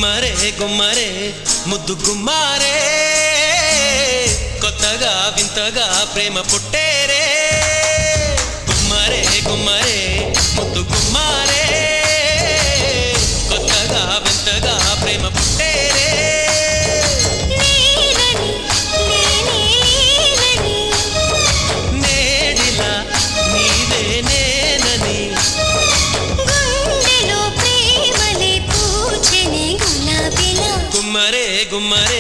గుమ్మరే గుమ్మరే ముద్దు గుమ్మారే కొత్తగా వింతగా ప్రేమ పుట్టేరే గుమ్మరే గుమ్మరే ముద్దు గుమ్మారే కొత్తగా వింతగా ప్రేమ పుట్టేరే నేడిలా నీవే నేనని గుమ్మరే గుమ్మరే